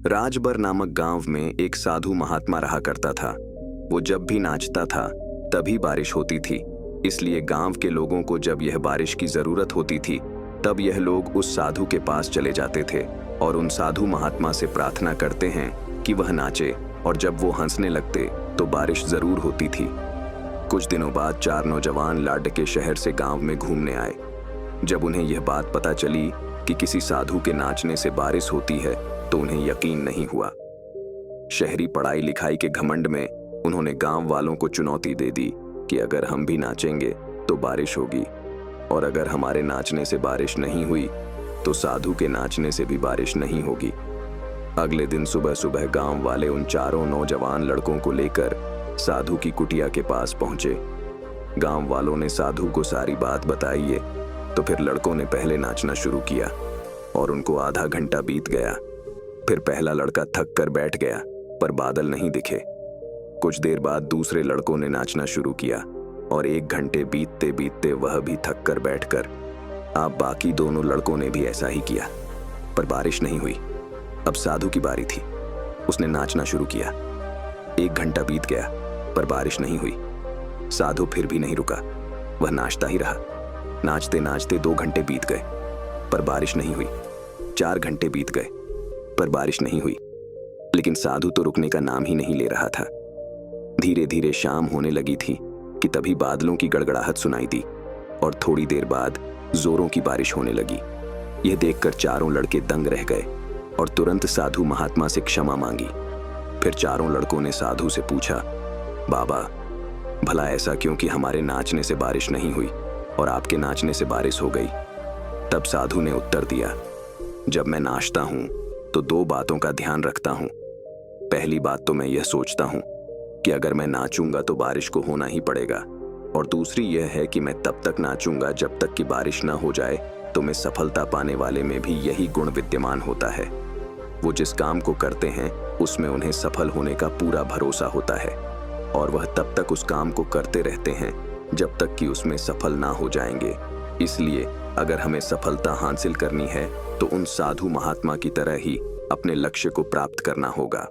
राजबर नामक गांव में एक साधु महात्मा रहा करता था। वो जब भी नाचता था तभी बारिश होती थी। इसलिए गांव के लोगों को जब यह बारिश की जरूरत होती थी तब यह लोग उस साधु के पास चले जाते थे और उन साधु महात्मा से प्रार्थना करते हैं कि वह नाचे, और जब वो हंसने लगते तो बारिश जरूर होती थी। कुछ दिनों बाद 4 नौजवान लाडके शहर से गांव में घूमने आए। जब उन्हें यह बात पता चली कि किसी साधु के नाचने से बारिश होती है तो उन्हें यकीन नहीं हुआ। शहरी पढ़ाई लिखाई के घमंड में उन्होंने गांव वालों को चुनौती दे दी कि अगर हम भी नाचेंगे तो बारिश होगी, और अगर हमारे नाचने से बारिश नहीं हुई तो साधु के नाचने से भी बारिश नहीं होगी। अगले दिन सुबह सुबह गांव वाले उन चारों नौजवान लड़कों को लेकर साधु की कुटिया के पास पहुंचे। गांव वालों ने साधु को सारी बात बताई है, तो फिर लड़कों ने पहले नाचना शुरू किया और उनको आधा घंटा बीत गया। फिर पहला लड़का थक कर बैठ गया पर बादल नहीं दिखे। कुछ देर बाद दूसरे लड़कों ने नाचना शुरू किया और 1 घंटे बीतते बीतते वह भी थक कर बैठकर अब बाकी दोनों लड़कों ने भी ऐसा ही किया, पर बारिश नहीं हुई। अब साधु की बारी थी। उसने नाचना शुरू किया। 1 घंटा बीत गया पर बारिश नहीं हुई। साधु फिर भी नहीं रुका, वह नाचता ही रहा। नाचते नाचते 2 घंटे बीत गए पर बारिश नहीं हुई। 4 घंटे बीत गए पर बारिश नहीं हुई, लेकिन साधु तो रुकने का नाम ही नहीं ले रहा था। धीरे धीरे शाम होने लगी थी कि तभी बादलों की गड़गड़ाहट सुनाई दी और थोड़ी देर बाद जोरों की बारिश होने लगी। यह देखकर चारों लड़के दंग रह गए और तुरंत साधु महात्मा से क्षमा मांगी। फिर चारों लड़कों ने साधु से पूछा, बाबा, भला ऐसा क्यों कि हमारे नाचने से बारिश नहीं हुई और आपके नाचने से बारिश हो गई? तब साधु ने उत्तर दिया, जब मैं नाचता हूं तो 2 बातों का ध्यान रखता हूं। पहली बात तो मैं यह सोचता हूं कि अगर मैं नाचूंगा तो बारिश को होना ही पड़ेगा, और दूसरी यह है कि मैं तब तक नाचूंगा जब तक कि बारिश ना हो जाए। तो मैं सफलता पाने वाले में भी यही गुण विद्यमान होता है। वो जिस काम को करते हैं उसमें उन्हें सफल होने का पूरा भरोसा होता है, और वह तब तक उस काम को करते रहते हैं जब तक कि उसमें सफल ना हो जाएंगे। इसलिए अगर हमें सफलता हासिल करनी है तो उन साधु महात्मा की तरह ही अपने लक्ष्य को प्राप्त करना होगा।